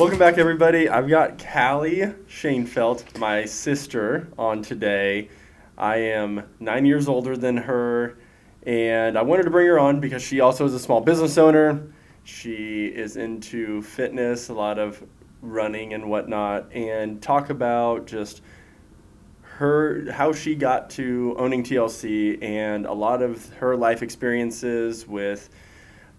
Welcome back, everybody. I've got Calli Shanefeldt, my sister, on today. I am 9 years older than her, and I wanted to bring her on because she also is a small business owner. She is into fitness, a lot of running and whatnot, and talk about just how she got to owning TLC and a lot of her life experiences with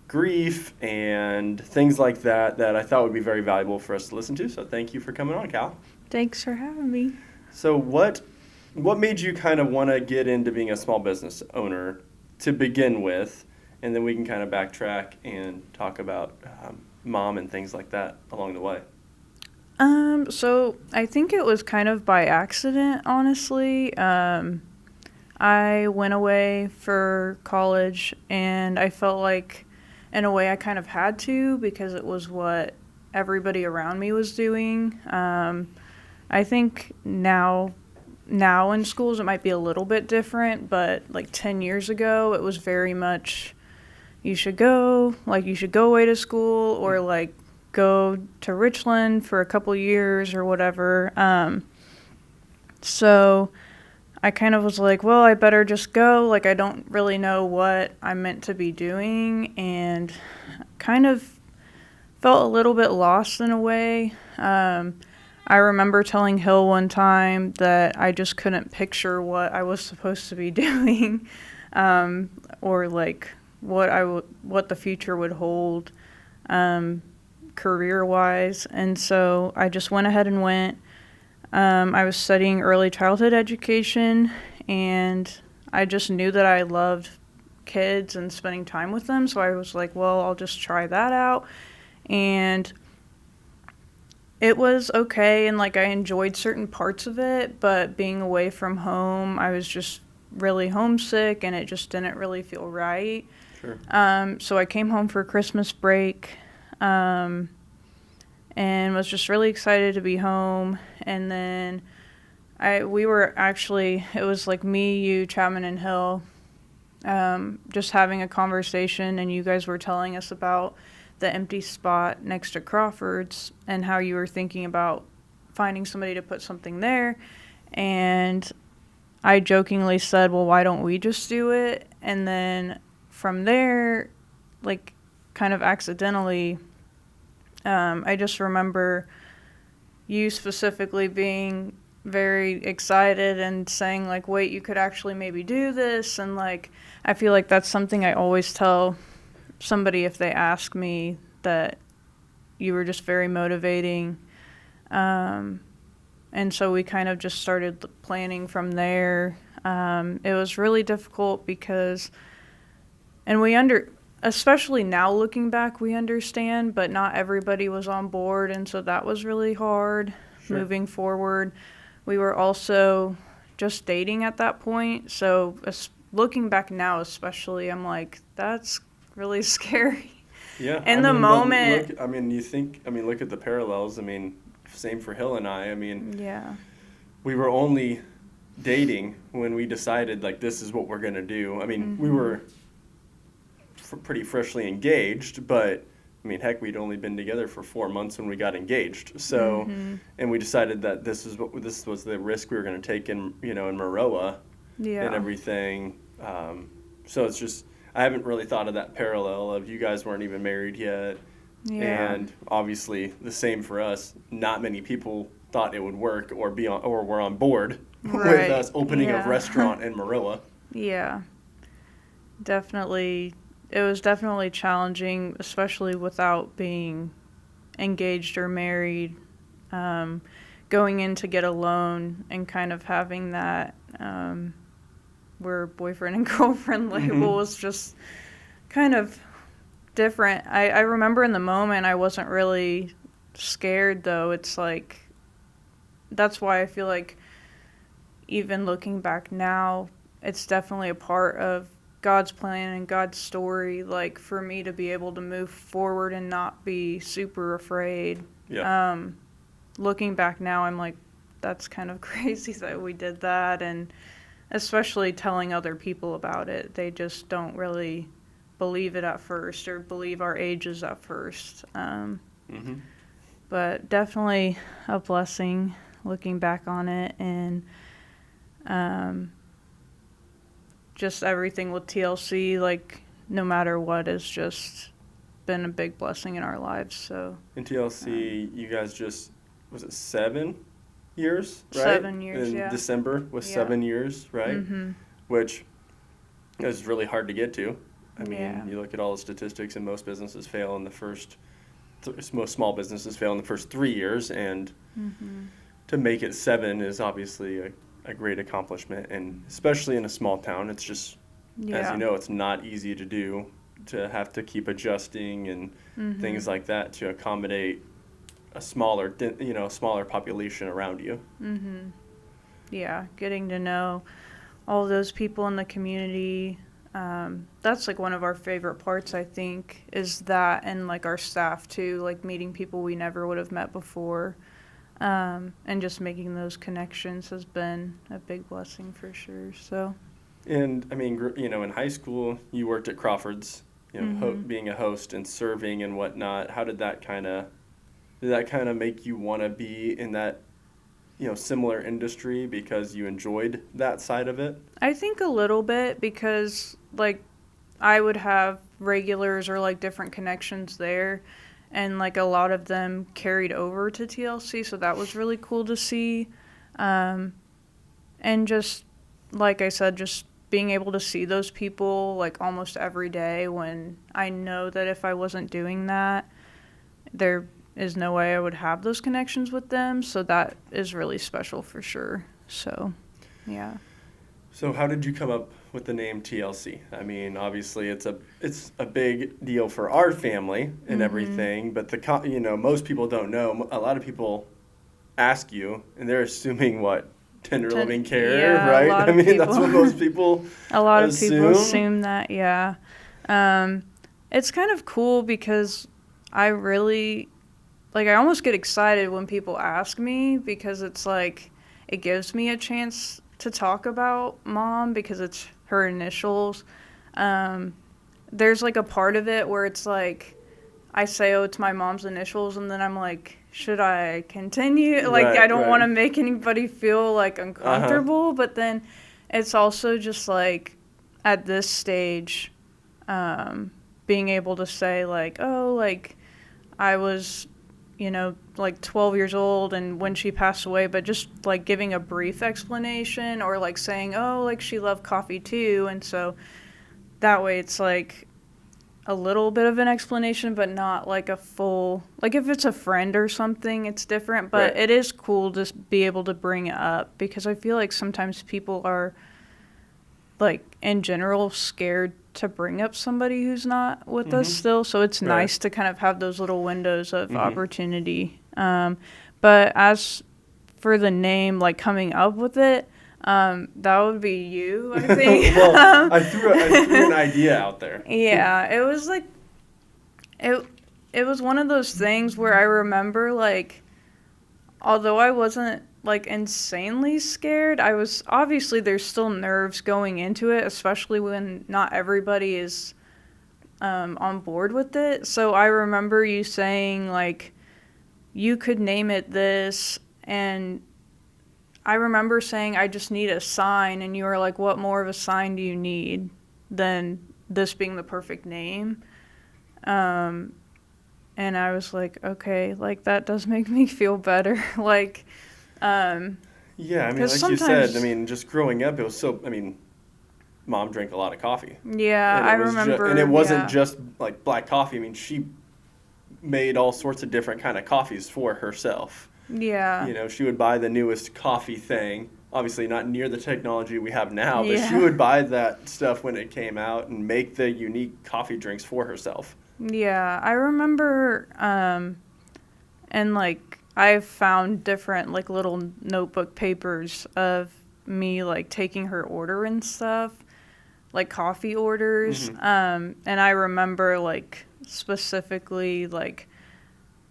grief and things like that I thought would be very valuable for us to listen to. So thank you for coming on, Cal. Thanks for having me. So what made you kind of want to get into being a small business owner to begin with, and then we can kind of backtrack and talk about mom and things like that along the way. So I think it was kind of by accident, honestly. I went away for college, and I felt like, in a way, I kind of had to because it was what everybody around me was doing. I think now in schools it might be a little bit different, but like 10 years ago, it was very much you should go away to school or like go to Richland for a couple years or whatever. So I kind of was like, well, I better just go. Like, I don't really know what I'm meant to be doing, and kind of felt a little bit lost in a way. I remember telling Hill one time that I just couldn't picture what I was supposed to be doing, or like what the future would hold, career-wise. And so I just went ahead and went. I was studying early childhood education, and I just knew that I loved kids and spending time with them. So I was like, well, I'll just try that out. And it was okay, and like I enjoyed certain parts of it, but being away from home, I was just really homesick, and it just didn't really feel right. Sure. So I came home for Christmas break, and was just really excited to be home. And then it was like me, you, Chapman, and Hill, just having a conversation, and you guys were telling us about the empty spot next to Crawford's and how you were thinking about finding somebody to put something there. And I jokingly said, well, why don't we just do it? And then from there, like kind of accidentally, I just remember you specifically being very excited and saying like, wait, you could actually maybe do this. And like, I feel like that's something I always tell somebody if they ask me, that you were just very motivating. And so we kind of just started planning from there. It was really difficult because, especially now looking back, we understand, but not everybody was on board, and so that was really hard. Sure. Moving forward. We were also just dating at that point, so looking back now especially, I'm like, that's really scary. Yeah. In the moment. Look at the parallels. Same for Hill and I. Yeah. We were only dating when we decided, like, this is what we're going to do. We were pretty freshly engaged, but, heck, we'd only been together for 4 months when we got engaged. So, and we decided that this was the risk we were going to take in Maroa. Yeah. And everything. So it's just, I haven't really thought of that parallel of you guys weren't even married yet. Yeah. And obviously the same for us. Not many people thought it would work or were on board with us opening a restaurant in Maroa. Yeah. Definitely. It was definitely challenging, especially without being engaged or married. Going in to get a loan and kind of having that where boyfriend and girlfriend label was just kind of different. I remember in the moment I wasn't really scared, though. It's like, that's why I feel like even looking back now, it's definitely a part of God's plan and God's story, like for me to be able to move forward and not be super afraid. Yeah. Looking back now, I'm like, that's kind of crazy that we did that, and especially telling other people about it. They just don't really believe it at first or believe our ages at first. but definitely a blessing looking back on it. And just everything with TLC, like, no matter what, has just been a big blessing in our lives. So in TLC, you guys just, was it 7 years, right? 7 years, in yeah. December was 7 years, right? Mm-hmm. Which is really hard to get to. I mean, Yeah. you look at all the statistics, and most businesses fail in the first, most small businesses fail in the first 3 years, and to make it 7 is obviously a great accomplishment, and especially in a small town, it's just, as you know, it's not easy to do, to have to keep adjusting and things like that to accommodate a smaller, smaller population around you. Yeah, getting to know all those people in the community. That's like one of our favorite parts, I think, is that, and like our staff too, like meeting people we never would have met before. And just making those connections has been a big blessing for sure. So. And I mean, in high school, you worked at Crawford's, being a host and serving and whatnot. How did that kind of make you want to be in that, similar industry because you enjoyed that side of it? I think a little bit, because like I would have regulars or like different connections there, and like a lot of them carried over to TLC, so that was really cool to see. And just like I said, just being able to see those people like almost every day, when I know that if I wasn't doing that, there is no way I would have those connections with them. So that is really special for sure. So, yeah. So how did you come up with the name TLC? I mean, obviously it's a big deal for our family and everything, but most people don't know. A lot of people ask you, and they're assuming what, tender loving care, right? I mean, that's what most people a lot of people assume that, yeah. It's kind of cool because I really, like, I almost get excited when people ask me, because it's like, it gives me a chance to talk about Mom, because it's her initials. There's like a part of it where it's like, I say, oh, it's my mom's initials, and then I'm like, should I continue? Like, I don't want to make anybody feel like uncomfortable, but then it's also just like, at this stage, being able to say like, oh, like, I was, like 12 years old and when she passed away, but just like giving a brief explanation, or like saying, oh, like, she loved coffee too. And so that way it's like a little bit of an explanation, but not like a full, like if it's a friend or something, it's different, but it is cool to be able to bring it up, because I feel like sometimes people are like in general scared to bring up somebody who's not with us still. So it's nice to kind of have those little windows of opportunity. But as for the name, like coming up with it, that would be you, I think. Well, I threw an idea out there. Yeah, it was like, it was one of those things where I remember, like, although I wasn't like insanely scared, I was, obviously there's still nerves going into it, especially when not everybody is on board with it. So I remember you saying like, you could name it this, and I remember saying, I just need a sign, and you were like, what more of a sign do you need than this being the perfect name? And I was like, okay, like, that does make me feel better. Like, yeah, I mean, like you said, I mean, just growing up, it was so, I mean, Mom drank a lot of coffee. Yeah, I remember. And it wasn't just like black coffee. I mean, she made all sorts of different kind of coffees for herself. Yeah. She would buy the newest coffee thing. Obviously not near the technology we have now, but she would buy that stuff when it came out and make the unique coffee drinks for herself. Yeah, I remember, and like, I've found different like little notebook papers of me like taking her order and stuff, like coffee orders. And I remember like specifically like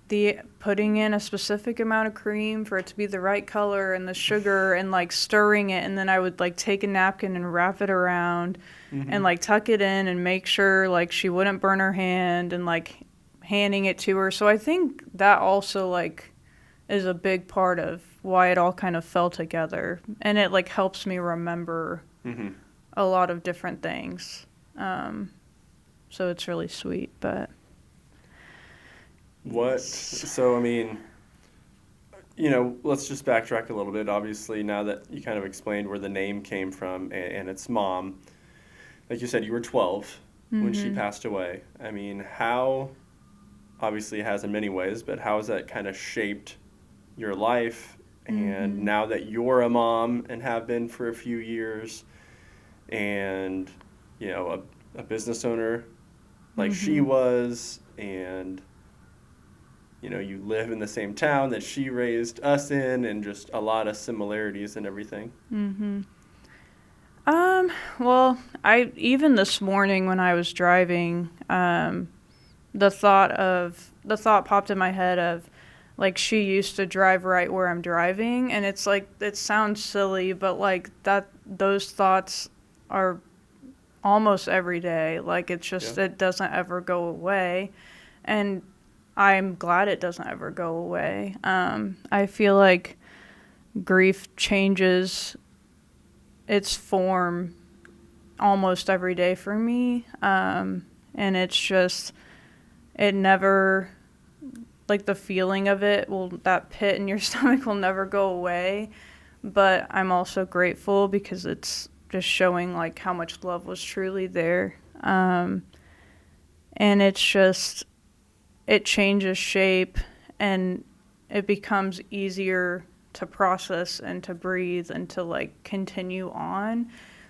the putting in a specific amount of cream for it to be the right color, and the sugar, and like stirring it, and then I would like take a napkin and wrap it around and like tuck it in and make sure like she wouldn't burn her hand, and like handing it to her. So I think that also, like, is a big part of why it all kind of fell together. And it, like, helps me remember a lot of different things. So it's really sweet, but... So, I mean, let's just backtrack a little bit. Obviously, now that you kind of explained where the name came from and its mom, like you said, you were 12 when she passed away. I mean, how, obviously it has in many ways, but how has that kind of shaped your life? And now that you're a mom and have been for a few years, and, a business owner like she was, and, you live in the same town that she raised us in, and just a lot of similarities and everything. Well, even this morning when I was driving, the thought popped in my head of, like, she used to drive right where I'm driving, and it's like, it sounds silly, but like those thoughts are almost every day. Like, it's just, it doesn't ever go away, and I'm glad it doesn't ever go away. I feel like grief changes its form almost every day for me, and it's just, it never, like, the feeling of it that pit in your stomach will never go away. But I'm also grateful because it's just showing, like, how much love was truly there. And it's just, it changes shape, and it becomes easier to process and to breathe and to, like, continue on.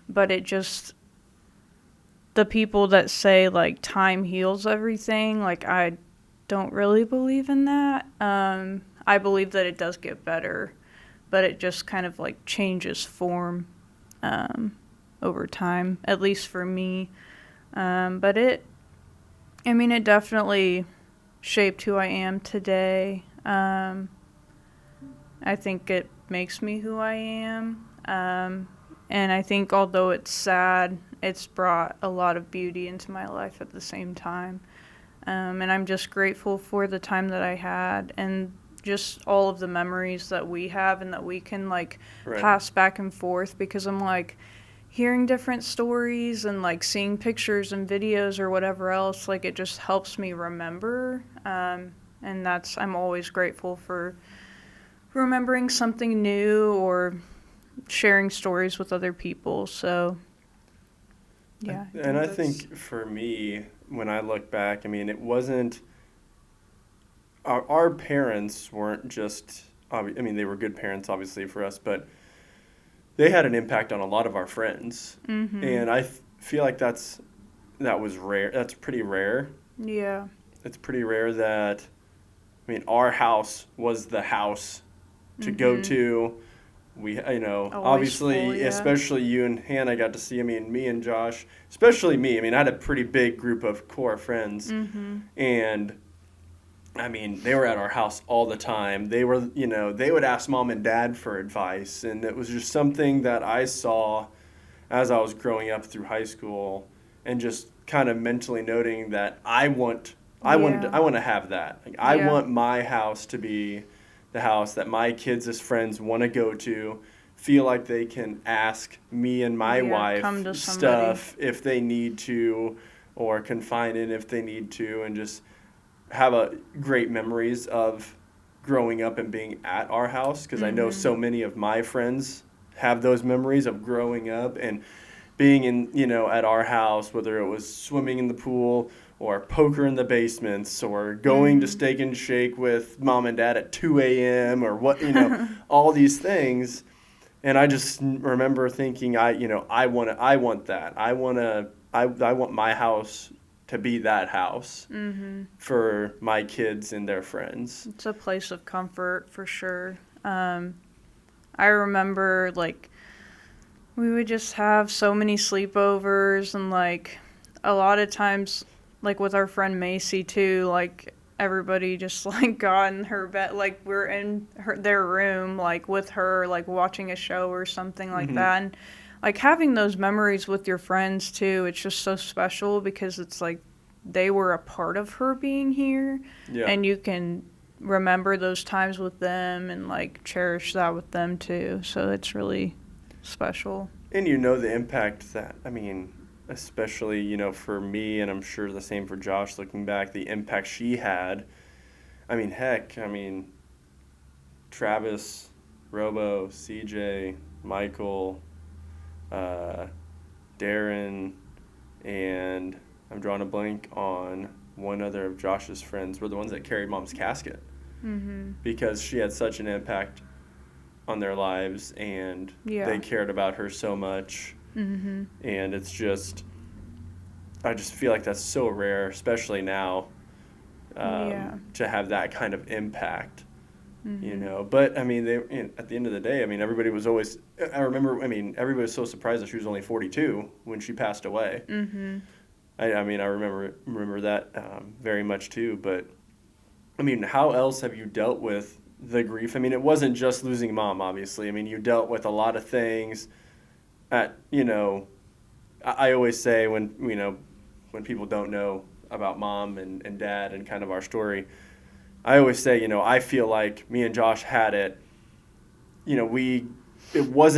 But it just, the people that say, like, time heals everything, like, I don't really believe in that. I believe that it does get better, but it just kind of, like, changes form over time, at least for me. But it definitely shaped who I am today. I think it makes me who I am. And I think although it's sad, it's brought a lot of beauty into my life at the same time. And I'm just grateful for the time that I had, and just all of the memories that we have and that we can, like, pass back and forth, because I'm, like, hearing different stories and, like, seeing pictures and videos or whatever else, like, it just helps me remember. And I'm always grateful for remembering something new or sharing stories with other people. So, yeah. And I think for me, when I look back, I mean, it wasn't, our parents weren't just, they were good parents, obviously, for us, but they had an impact on a lot of our friends. And I feel like that was rare. That's pretty rare. Yeah. It's pretty rare that, our house was the house to go to. We, obviously, full, yeah. Especially you and Hannah got to see, me and Josh, especially me. I had a pretty big group of core friends. And, they were at our house all the time. They were, they would ask mom and dad for advice. And it was just something that I saw as I was growing up through high school, and just kind of mentally noting that I want to have that. Like, I want my house to be the house that my kids as friends want to go to, feel like they can ask me and my wife stuff if they need to, or confide in if they need to, and just have great memories of growing up and being at our house, because I know so many of my friends have those memories of growing up and being in, at our house, whether it was swimming in the pool or poker in the basements, or going to Steak and Shake with mom and dad at 2 a.m. or what, all these things. And I just remember thinking, I want that. I want my house to be that house for my kids and their friends. It's a place of comfort for sure. I remember, like, we would just have so mmany sleepovers, and, like, a lot of times, like, with our friend Macy too, like, everybody just, like, got in her bed, like, we're in their room, like, with her, like, watching a show or something like that. And, like, having those memories with your friends too, it's just so special, because it's like, they were a part of her being here. Yeah. And you can remember those times with them and like cherish that with them too. So it's really special. And you know the impact that, I mean, especially, you know, for me, and I'm sure the same for Josh looking back, the impact she had. I mean, heck, I mean, Travis, Robo, CJ, Michael, Darren, and I'm drawing a blank on one other of Josh's friends were the ones that carried Mom's casket. Because she had such an impact on their lives, and they cared about her so much. And it's just, I just feel like that's so rare, especially now, to have that kind of impact. You know, but I mean, at the end of the day, I mean, everybody was always, I remember, I mean, everybody was so surprised that she was only 42 when she passed away. I mean, I remember that very much too. But I mean, how else have you dealt with the grief? I mean, it wasn't just losing Mom, obviously. I mean, you dealt with a lot of things. You know, I always say when, you know, when people don't know about Mom and Dad and kind of our story, I always say, you know, I feel like me and Josh had it. You know, it was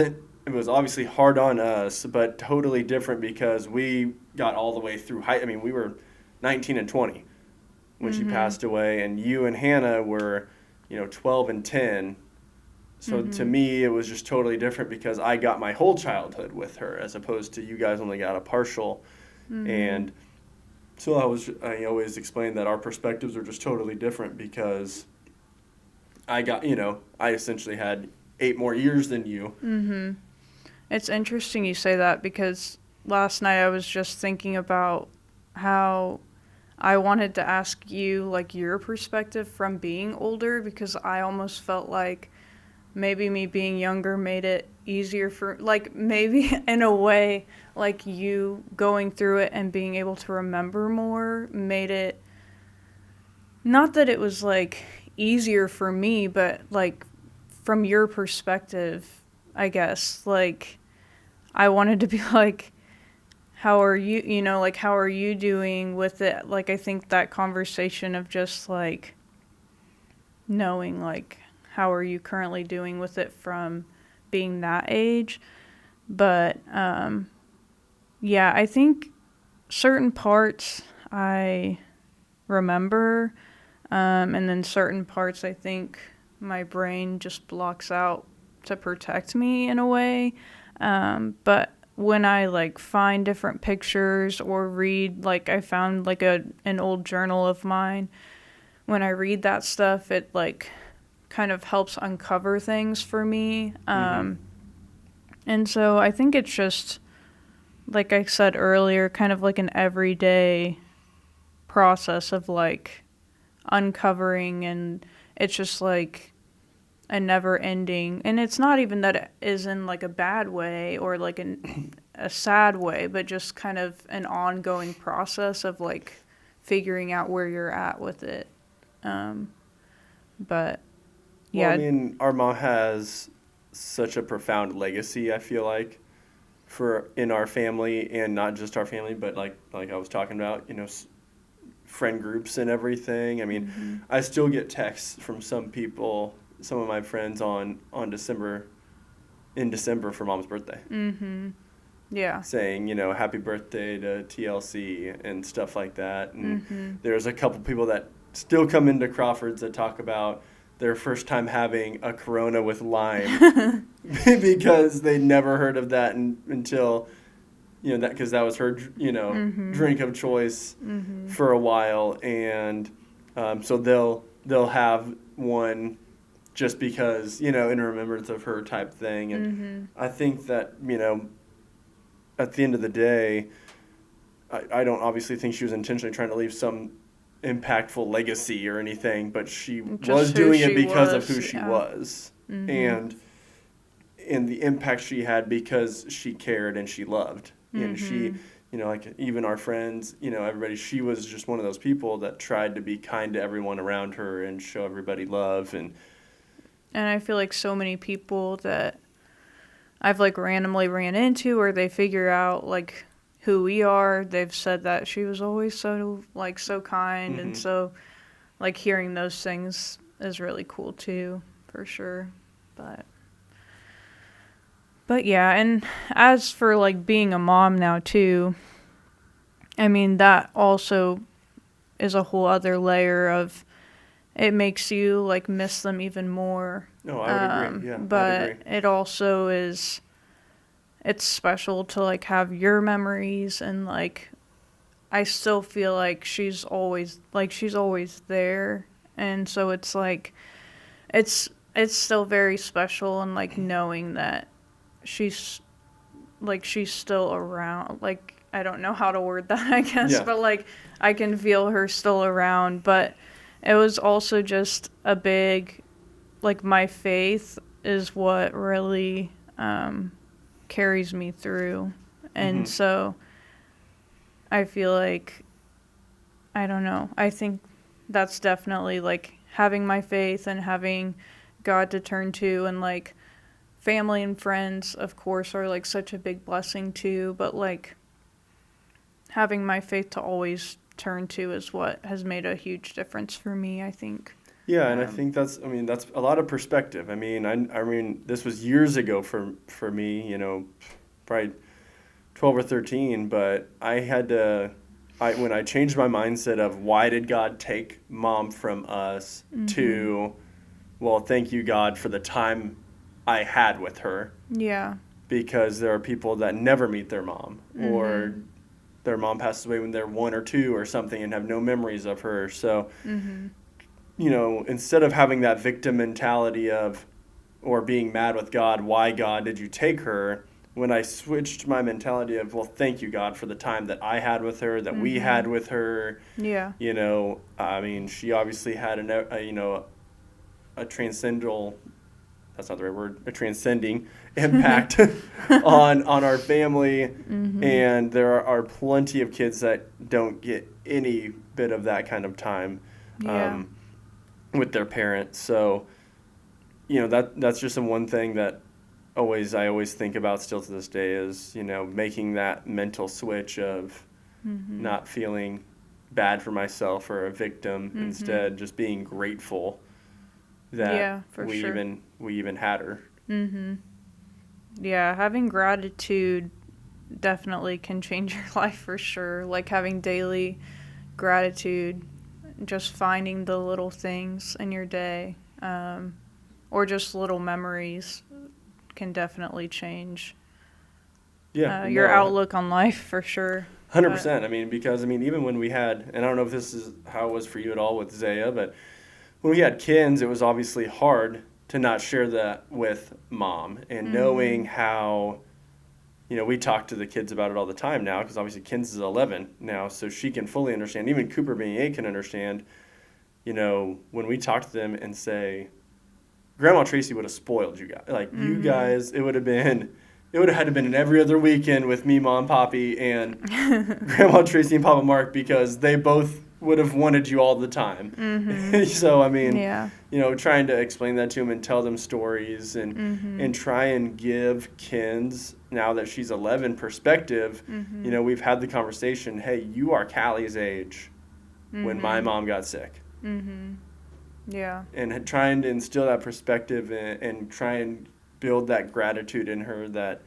obviously hard on us, but totally different because we got all the way through I mean, we were 19 and 20 when she passed away, and you and Hannah were, you know, 12 and 10. So to me, it was just totally different because I got my whole childhood with her as opposed to you guys only got a partial. And so I always explain that our perspectives are just totally different because I essentially had 8 more years than you. It's interesting you say that because last night I was just thinking about how I wanted to ask you, like, your perspective from being older because I almost felt like maybe me being younger made it easier for, like, maybe in a way, like, you going through it and being able to remember more made it, not that it was, like, easier for me, but, like, from your perspective, I guess, like, I wanted to be like, how are you, you know, like, how are you doing with it? Like, I think that conversation of just, like, knowing, like, how are you currently doing with it from being that age? But, yeah, I think certain parts I remember, and then certain parts I think my brain just blocks out to protect me in a way. But when I, like, find different pictures or read, like, I found, like, an old journal of mine. When I read that stuff, it, like, kind of helps uncover things for me. And so I think it's just, like I said earlier, kind of like an everyday process of, like, uncovering, and it's just, like, a never ending, and it's not even that it is in, like, a bad way or, like, a sad way, but just kind of an ongoing process of, like, figuring out where you're at with it. But yeah. Well, I mean, our mom has such a profound legacy, I feel like, in our family, and not just our family, but like I was talking about, you know, friend groups and everything. I mean, I still get texts from some people, some of my friends in December for Mom's birthday. Yeah. Saying, you know, happy birthday to TLC and stuff like that. And there's a couple people that still come into Crawford's that talk about their first time having a Corona with lime because they never heard of that until, you know, that because that was her, you know, drink of choice for a while, and so they'll have one just because, you know, in remembrance of her type thing. And I think that, you know, at the end of the day, I don't obviously think she was intentionally trying to leave some impactful legacy or anything, but she was doing it because of who she was, and the impact she had because she cared and she loved. And she, you know, like even our friends, you know, everybody, she was just one of those people that tried to be kind to everyone around her and show everybody love. And I feel like so many people that I've, like, randomly ran into, or they figure out, like, who we are. They've said that she was always so kind, and so hearing those things is really cool too, for sure. But yeah, and as for being a mom now too, I mean that also is a whole other layer of, it makes you miss them even more. No, I would agree. Yeah, but I'd agree. it also is, it's special to have your memories, and I still feel like she's always there, and so it's it's still very special, and knowing that she's she's still around. I don't know how to word that, I guess, Yeah. but I can feel her still around. But it was also just a big, my faith is what really carries me through. And so I feel I don't know, I think that's definitely having my faith and having God to turn to, and family and friends, of course, are such a big blessing too, but having my faith to always turn to is what has made a huge difference for me, I think. Yeah, and I think that's a lot of perspective. I mean, this was years ago for me, probably 12 or 13, but when I changed my mindset of why did God take mom from us to, well, thank you, God, for the time I had with her. Yeah. Because there are people that never meet their mom, or their mom passes away when they're 1 or 2 or something and have no memories of her. So, instead of having that victim mentality or being mad with God, why, God, did you take her? When I switched my mentality of, well, thank you, God, for the time that I had with her, that we had with her. Yeah. She obviously had a transcendental, that's not the right word, a transcending impact on our family. And there are plenty of kids that don't get any bit of that kind of time with their parents. So, that's just the one thing that I always think about still to this day is, making that mental switch of not feeling bad for myself or a victim, instead just being grateful that we even had her. Yeah, having gratitude definitely can change your life for sure. Having daily gratitude, just finding the little things in your day, or just little memories, can definitely change your outlook on life for sure. 100%. Because even when we had, and I don't know if this is how it was for you at all with Zaya, but when we had Kins, it was obviously hard to not share that with mom, and knowing how, we talk to the kids about it all the time now, because obviously Kins is 11 now, so she can fully understand. Even Cooper being 8 can understand, when we talk to them and say, Grandma Tracy would have spoiled you guys. You guys, it would have had to been in every other weekend with me, Mom, Poppy, and Grandma Tracy and Papa Mark, because they both would have wanted you all the time. So, trying to explain that to them and tell them stories and try and give Kins, now that she's 11, perspective. We've had the conversation, hey, you are Calli's age when my mom got sick. Yeah. And trying to instill that perspective and try and build that gratitude in her that,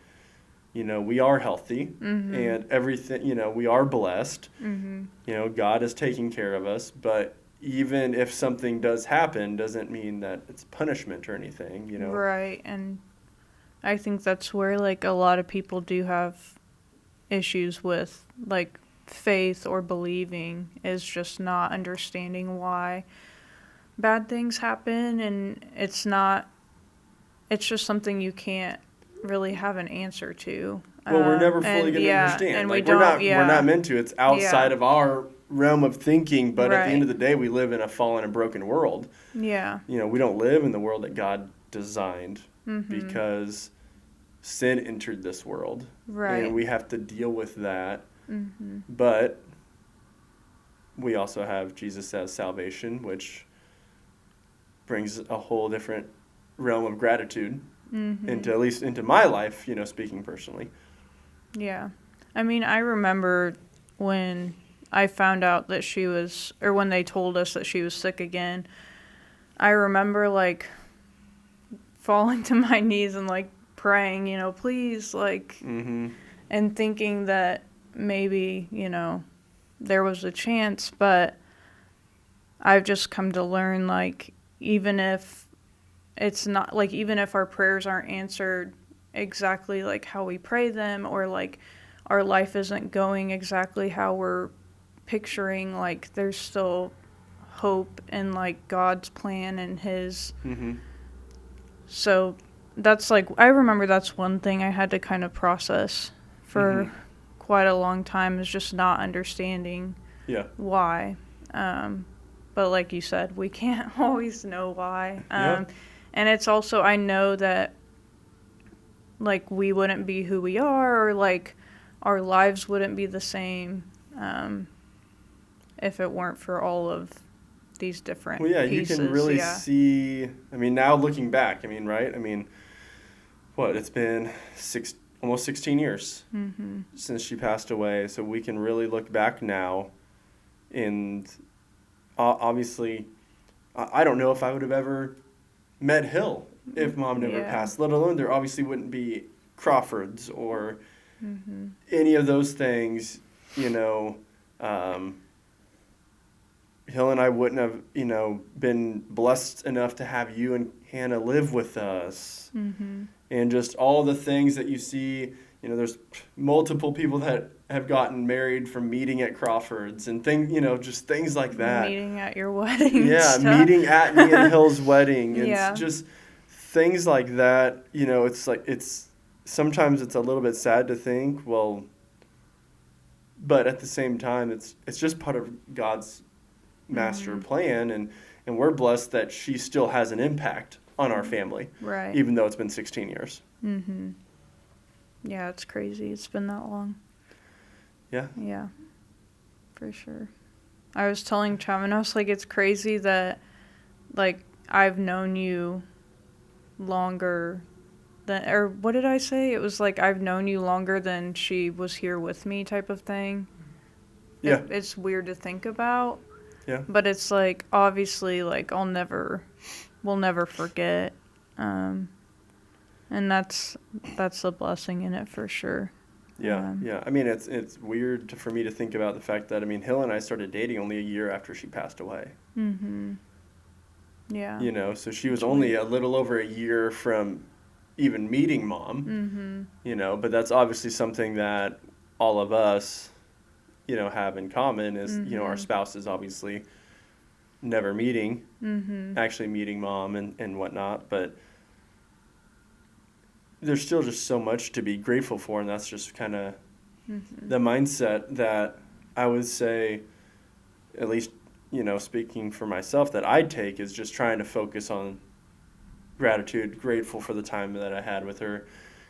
we are healthy and everything, we are blessed. God is taking care of us, but even if something does happen, doesn't mean that it's punishment or anything, Right, and I think that's where, a lot of people do have issues with, faith or believing, is just not understanding why bad things happen, and it's just something you can't really have an answer to. Well, we're never fully going to understand. And we're not meant to. It's outside of our realm of thinking, but at the end of the day, we live in a fallen and broken world. Yeah. We don't live in the world that God designed because sin entered this world. Right. And we have to deal with that. But we also have Jesus as salvation, which brings a whole different realm of gratitude into, at least into my life, speaking personally. Yeah. I mean, I remember when I found out that she was, or when they told us that she was sick again, I remember, like, falling to my knees and, like, praying, you know, please, like, Mm-hmm. and thinking that maybe, you know, there was a chance, but I've just come to learn, like, even if it's not, like, even if our prayers aren't answered exactly, like, how we pray them, or, like, our life isn't going exactly how we're picturing, like, there's still hope in, like, God's plan and His. Mm-hmm. So that's, like, I remember that's one thing I had to kind of process for Mm-hmm. quite a long time, is just not understanding Yeah. why. But like you said, we can't always know why. Yeah. And it's also, I know that, like, we wouldn't be who we are, or, like, our lives wouldn't be the same if it weren't for all of these different Well, yeah, pieces. you can really Yeah. see. I mean, now looking back, I mean, right? I mean, what? It's been almost 16 years Mm-hmm. since she passed away. So we can really look back now, and obviously, I don't know if I would have ever met Hill if Mom never Yeah. passed. Let alone there obviously wouldn't be Crawfords or Mm-hmm. any of those things. You know, Hill and I wouldn't have, you know, been blessed enough to have you and Hannah live with us. Mm-hmm. And just all the things that you see, you know, there's multiple people that have gotten married from meeting at Crawford's and you know, just things like that. Meeting at your wedding. Yeah, and stuff. meeting at me and Hill's wedding. And Yeah. just things like that, you know, it's like, sometimes it's a little bit sad to think, well, but at the same time, it's just part of God's master Mhm. plan, and we're blessed that she still has an impact on our family, Right. even though it's been 16 years. Mm-hmm. Yeah, it's crazy. It's been that long. Yeah. Yeah, for sure. I was telling Chum, I was like, it's crazy that, like, I've known you longer than, or what did I say? It was like, I've known you longer than she was here with me, type of thing. Yeah. It's weird to think about. Yeah. But it's like, obviously, like, we'll never forget. And that's a blessing in it for sure. Yeah. Yeah. I mean, it's weird for me to think about the fact that, I mean, Hill and I started dating only a year after she passed away. Mm-hmm. Yeah. You know, so she was It's only weird. a little over a year from even meeting Mom. Mm-hmm. You know, but that's obviously something that all of us, you know, have in common is, you know, our Mhm. spouses obviously never meeting, Mm-hmm. actually meeting Mom and whatnot, but there's still just so much to be grateful for, and that's just kind of Mm-hmm. the mindset that I would say, at least, you know, speaking for myself, that I'd take is just trying to focus on gratitude, grateful for the time that I had with her,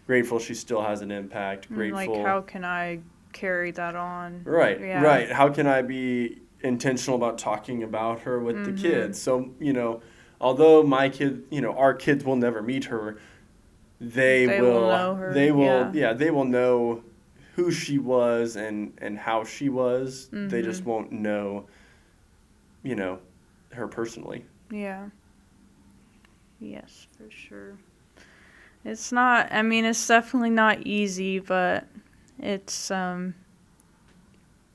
grateful she still has an impact, grateful. Like, how can I carry that on? Right, Yeah. right. How can I be intentional about talking about her with the Mhm. kids? So, you know, although my kid, you know, our kids will never meet her, they will know her, they will yeah. they will know who she was and how she was. They just Mhm. won't know, you know, her personally. Yeah. Yes, for sure. It's not, I mean, it's definitely not easy, but it's,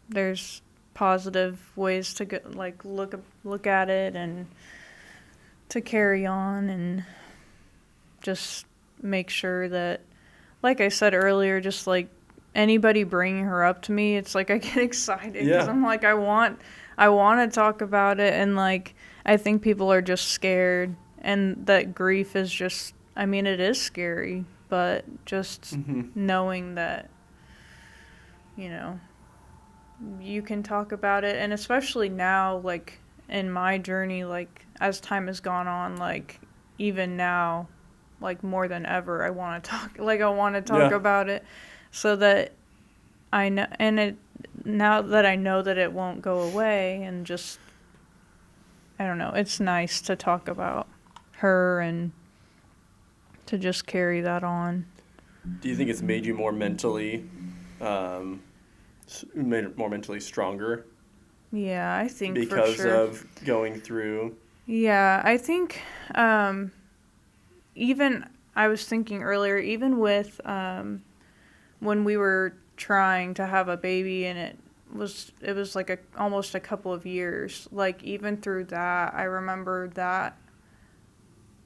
there's positive ways to go, like, look at it and to carry on and just make sure that, like I said earlier, just like anybody bringing her up to me, it's like I get excited because Yeah. I'm like, I want to talk about it, and like I think people are just scared, and that grief is just, I mean, it is scary, but just Mm-hmm. knowing that, you know, you can talk about it, and especially now, like in my journey, like as time has gone on, like even now, like more than ever, I want to talk, like I want to talk Yeah. about it, so that I know, and it, now that I know that it won't go away, and just, I don't know, it's nice to talk about her and to just carry that on. Do you think it's made you more mentally made it more mentally stronger Yeah, I think for because sure. of going through. Yeah, I think even I was thinking earlier, even with when we were trying to have a baby and it was like almost a couple of years. Like even through that, I remember that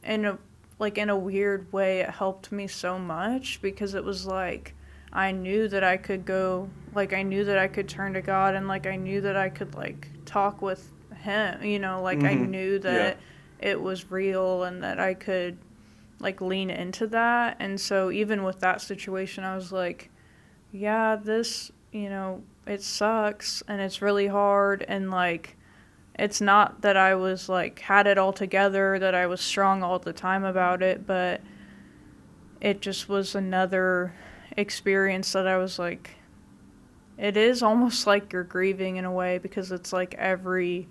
in a weird way it helped me so much because it was like I knew that I could go, like I knew that I could turn to God, and like I knew that I could like talk with him, like I Mm-hmm. knew Yeah. that it was real and that I could like lean into that. And so even with that situation, I was like, yeah, this, it sucks and it's really hard, and like it's not that I was like had it all together, that I was strong all the time about it, but it just was another experience that I was like, it is almost like you're grieving in a way because it's like every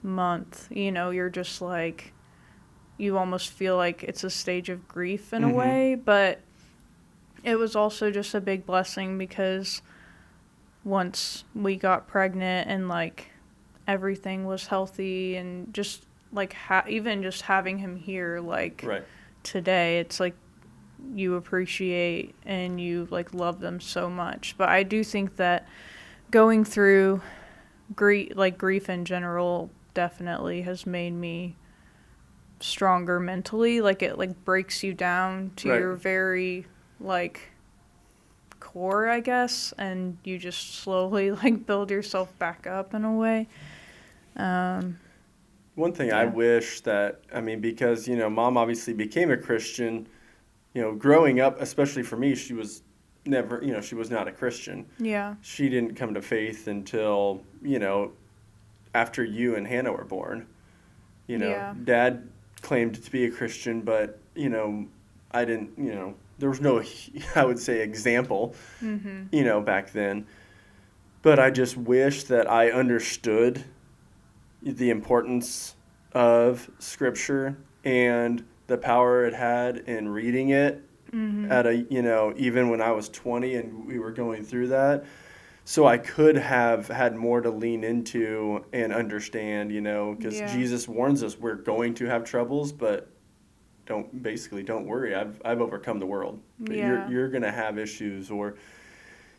month, you're just like, you almost feel like it's a stage of grief in a Mm-hmm. way, but it was also just a big blessing because once we got pregnant and like everything was healthy and just like even just having him here like Right. today, it's like you appreciate and you like love them so much. But I do think that going through grief in general definitely has made me stronger mentally. Like it like breaks you down to Right. your very like core, I guess, and you just slowly like build yourself back up in a way. Um, One thing I yeah. wish that, I mean, because, mom obviously became a Christian, growing up, especially for me, she was never, she was not a Christian. Yeah. She didn't come to faith until, after you and Hannah were born. Yeah. Dad claimed to be a Christian, but, I didn't, there was no, I would say, example, Mhm. back then. But I just wish that I understood the importance of Scripture and the power it had in reading it Mhm. at even when I was 20 and we were going through that. So I could have had more to lean into and understand, because Yeah. Jesus warns us we're going to have troubles, but don't worry. I've overcome the world. But Yeah. you're gonna have issues, or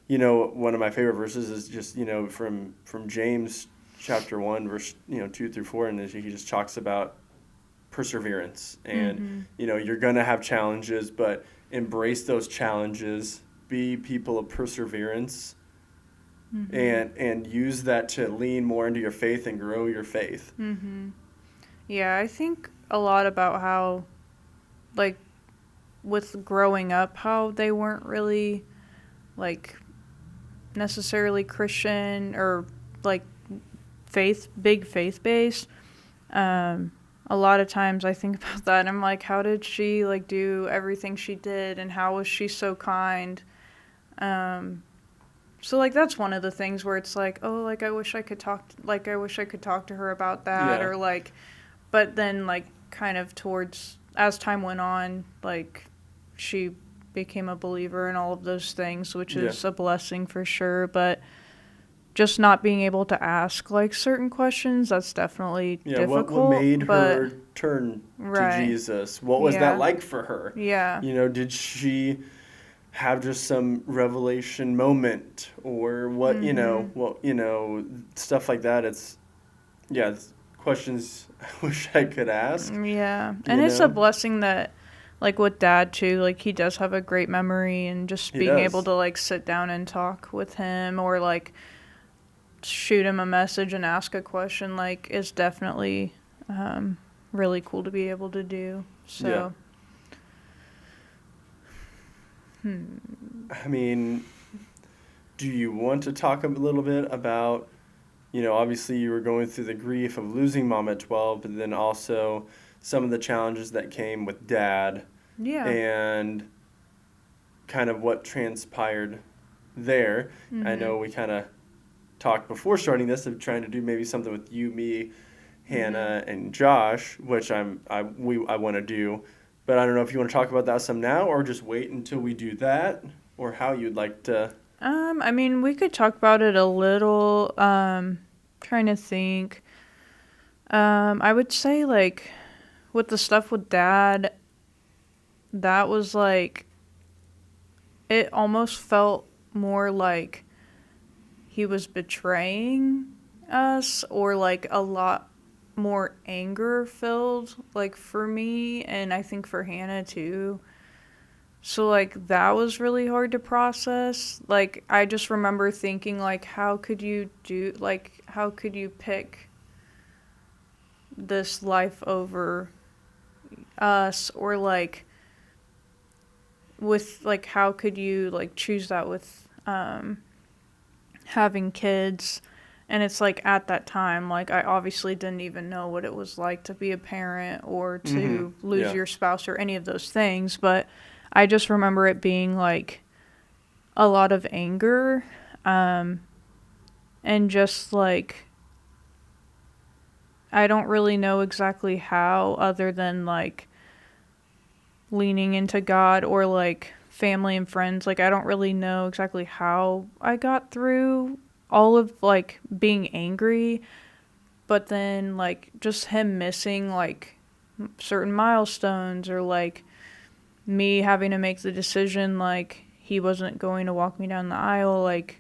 one of my favorite verses is just from James chapter 1 verse 2 through 4, and he just talks about perseverance, and Mhm. you're gonna have challenges, but embrace those challenges, be people of perseverance, Mhm. and use that to lean more into your faith and grow your faith. Mhm. Yeah, I think a lot about how like with growing up how they weren't really like necessarily Christian or like big faith based. Um, a lot of times I think about that and I'm like, how did she like do everything she did and how was she so kind? Um, so like that's one of the things where it's like, oh, like I wish I could talk to her about that, Yeah. or like, but then like kind of towards as time went on, like she became a believer in all of those things, which Yeah. is a blessing for sure, but just not being able to ask like certain questions, that's definitely Yeah, what difficult, made but her turn to right. Jesus? What was that Yeah. like for her? Yeah. Did she have just some revelation moment, or what, Mhm. stuff like that? It's questions I wish I could ask, Yeah. And you it's a know? blessing that like with dad too, like he does have a great memory, and just He being able does. to like sit down and talk with him or like shoot him a message and ask a question like is definitely um, really cool to be able to do. Yeah. So, I mean, do you want to talk a little bit about, obviously you were going through the grief of losing mom at 12, but then also some of the challenges that came with dad, yeah. and kind of what transpired there. I Mhm. know we kind of talked before starting this of trying to do maybe something with you, me, Mhm. Hannah, and Josh, which I want to do. But I don't know if you want to talk about that some now, or just wait until we do that, or how you'd like to. I mean, we could talk about it a little. Trying to think. I would say, like, with the stuff with Dad, that was like, it almost felt more like he was betraying us, or like a lot more anger filled, like for me, and I think for Hannah too. So like that was really hard to process. Like I just remember thinking like how could you pick this life over us, or like with like how could you like choose that with having kids. And it's like at that time, like I obviously didn't even know what it was like to be a parent or to lose your spouse or any of those things, but I just remember it being like a lot of anger, and just like I don't really know exactly how, other than like leaning into God or like family and friends. Like I don't really know exactly how I got through all of like being angry, but then like just him missing like certain milestones, or like me having to make the decision like he wasn't going to walk me down the aisle. Like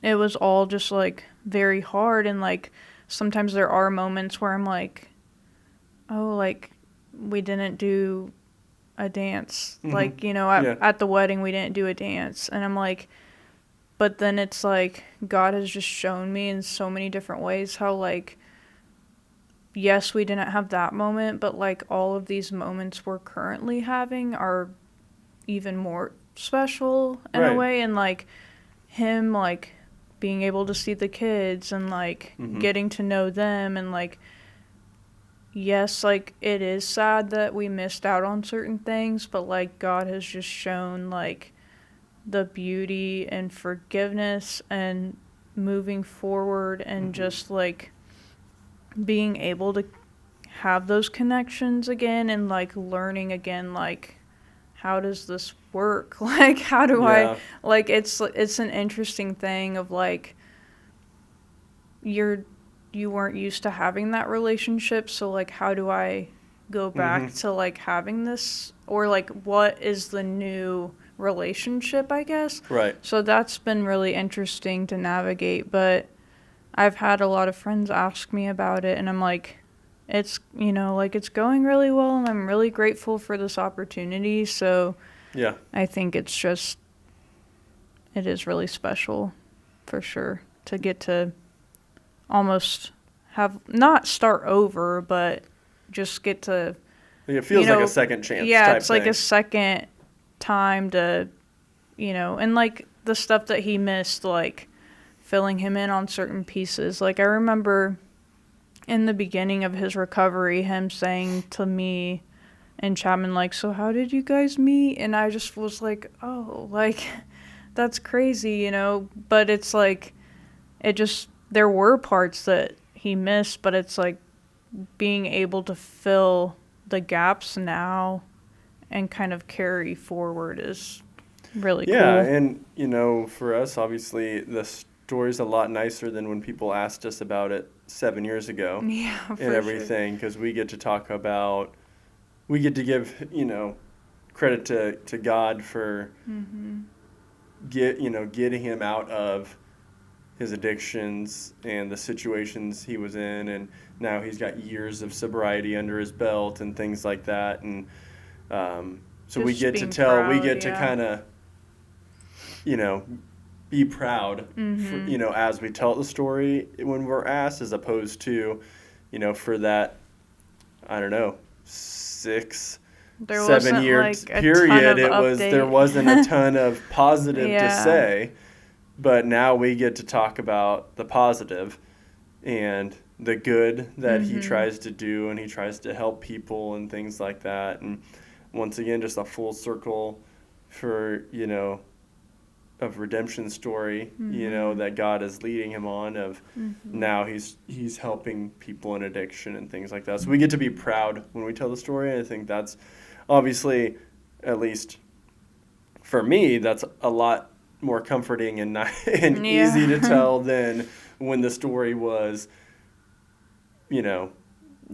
it was all just like very hard, and like sometimes there are moments where I'm like, oh, like we didn't do a dance. Like, you know, at the wedding we didn't do a dance, and I'm like, but then it's like God has just shown me in so many different ways how like, yes, we didn't have that moment, but like all of these moments we're currently having are even more special in a way. And like him like being able to see the kids and like getting to know them, and like, yes, like it is sad that we missed out on certain things, but like God has just shown like the beauty and forgiveness and moving forward, and just like being able to have those connections again, and like learning again like how does this work. Like how do I, like it's an interesting thing of like you weren't used to having that relationship, so like how do I go back to like having this, or like what is the new relationship, I guess. Right. So that's been really interesting to navigate, but I've had a lot of friends ask me about it, and I'm like, it's, you know, like it's going really well, and I'm really grateful for this opportunity. So yeah, I think it's just, it is really special for sure to get to almost have, not start over, but just get to, it feels like a second chance. Yeah, it's like thing. a second time to, you know, and like the stuff that he missed, like filling him in on certain pieces. Like I remember in the beginning of his recovery, him saying to me and Chapman, like, so how did you guys meet? And I just was like, oh, like, that's crazy, you know? But it's like, it just, there were parts that he missed, but it's like being able to fill the gaps now and kind of carry forward is really cool. Yeah, and, you know, for us, obviously, the story's a lot nicer than when people asked us about it 7 years ago. Yeah, for and everything, because we get to talk about, we get to give, you know, credit to God for getting him out of his addictions and the situations he was in, and now he's got years of sobriety under his belt and things like that, and so we get to tell, we get to kind of, you know, be proud, for, you know, as we tell the story when we're asked, as opposed to, you know, for that, I don't know, 6-7 year like period, there wasn't a ton of positive to say, but now we get to talk about the positive and the good that he tries to do, and he tries to help people and things like that. And once again, just a full circle for, you know, of redemption story, you know, that God is leading him on, of now he's helping people in addiction and things like that. So we get to be proud when we tell the story, and I think that's obviously, at least for me, that's a lot more comforting and not, and Yeah. easy to tell than when the story was, you know,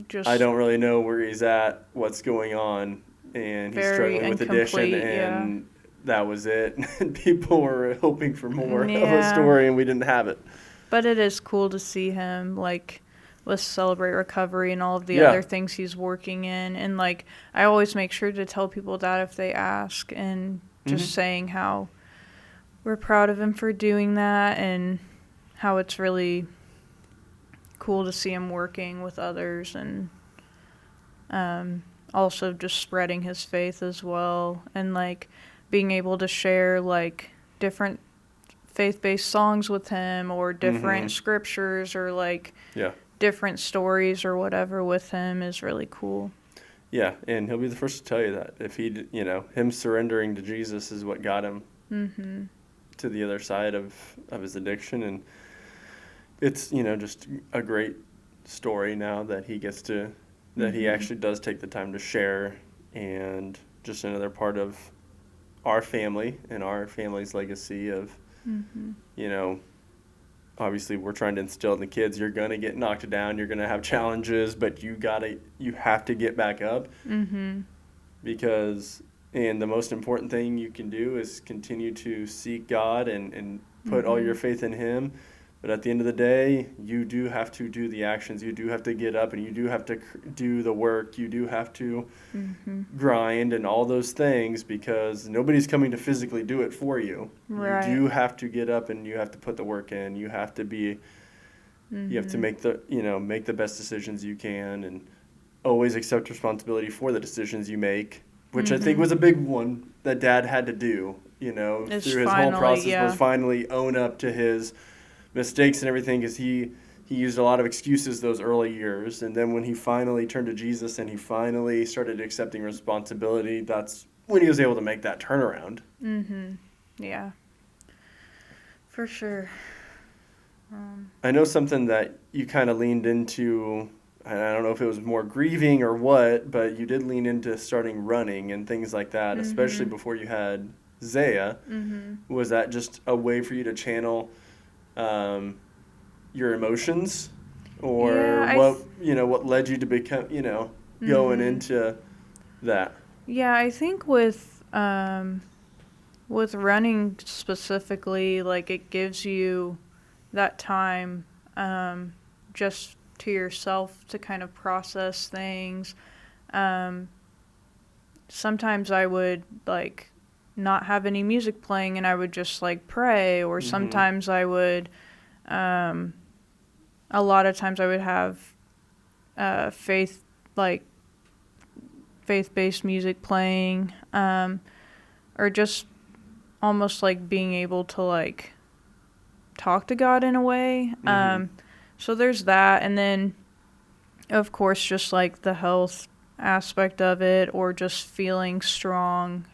Just I don't really know where he's at, what's going on, and he's very struggling with addiction, incomplete, yeah. and that was it. And people were hoping for more of a Yeah. story, and we didn't have it. But it is cool to see him, like, with Celebrate Recovery and all of the Yeah. other things he's working in. And, like, I always make sure to tell people that if they ask, and just saying how we're proud of him for doing that, and how it's really cool to see him working with others, and also just spreading his faith as well, and, like, being able to share, like, different faith-based songs with him, or different scriptures, or, like, Yeah. different stories or whatever with him is really cool. Yeah, and he'll be the first to tell you that. If he, him surrendering to Jesus is what got him to the other side of his addiction. And it's, just a great story now that he gets to, that he actually does take the time to share, and just another part of our family and our family's legacy of, obviously we're trying to instill in the kids, you're going to get knocked down, you're going to have challenges, but you have to get back up, because, and the most important thing you can do is continue to seek God and put all your faith in him. But at the end of the day, you do have to do the actions, you do have to get up, and you do have to do the work, you do have to grind and all those things, because nobody's coming to physically do it for you. Right. You do have to get up and you have to put the work in. You have to be, you have to make the best decisions you can, and always accept responsibility for the decisions you make, which I think was a big one that Dad had to do, through his whole process, was finally own up to his mistakes and everything, because he used a lot of excuses those early years, and then when he finally turned to Jesus and he finally started accepting responsibility, that's when he was able to make that turnaround. Yeah, for sure. I know something that you kind of leaned into, and I don't know if it was more grieving or what, but you did lean into starting running and things like that, especially before you had Zaya. Was that just a way for you to channel your emotions, or what led you to become, going into that? Yeah, I think with running specifically, like, it gives you that time just to yourself to kind of process things. Sometimes I would, like, not have any music playing, and I would just, like, pray, or sometimes I would a lot of times I would have faith-based music playing, or just almost like being able to, like, talk to God in a way. So there's that, and then of course just like the health aspect of it, or just feeling strong.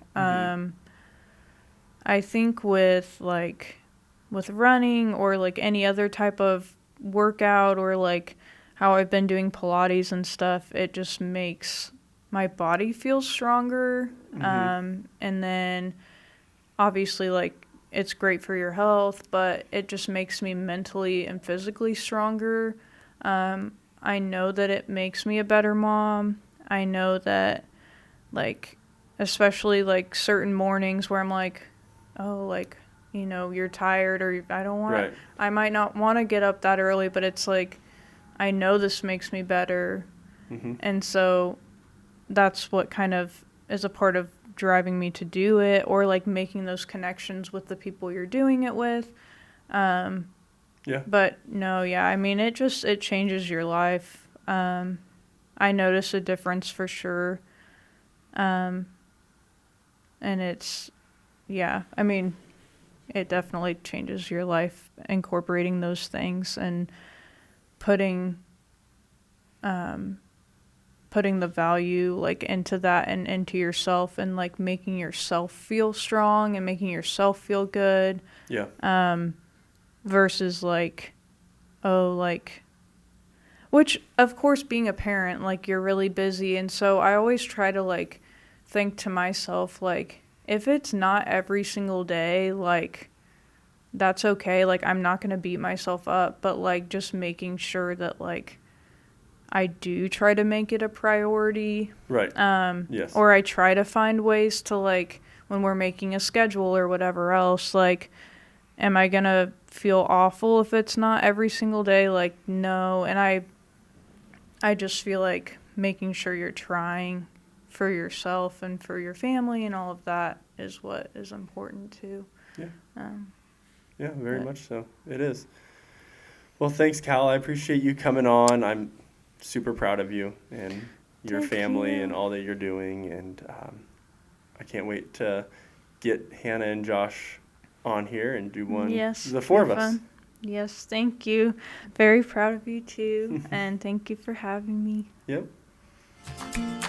I think with running, or like any other type of workout, or like how I've been doing Pilates and stuff, it just makes my body feel stronger. And then obviously, like, it's great for your health, but it just makes me mentally and physically stronger. I know that it makes me a better mom. I know that, like, especially like certain mornings where I'm like, oh, like, you're tired, or I don't want Right. I might not want to get up that early, but it's like, I know this makes me better. And so that's what kind of is a part of driving me to do it, or like making those connections with the people you're doing it with. But no, yeah, I mean, it changes your life. I notice a difference for sure. And it's, yeah, I mean, it definitely changes your life, incorporating those things and putting the value, like, into that and into yourself, and like making yourself feel strong and making yourself feel good. Versus like, oh, like, which of course, being a parent, like, you're really busy, and so I always try to, like, think to myself, like, if it's not every single day, like, that's okay. Like, I'm not going to beat myself up, but like just making sure that like I do try to make it a priority. Right. Yes. Or I try to find ways to like when we're making a schedule or whatever else, like, am I going to feel awful if it's not every single day? Like, no. And I just feel like making sure you're trying for yourself and for your family and all of that is what is important too. Yeah. Um, Yeah, very but- much so. It is. Well, thanks, Cal. I appreciate you coming on. I'm super proud of you and your Thank family you. and all that you're doing. And I can't wait to get Hannah and Josh on here and do one. Yes. The four of it'll be us. fun. Yes, thank you. Very proud of you too. And thank you for having me. Yep.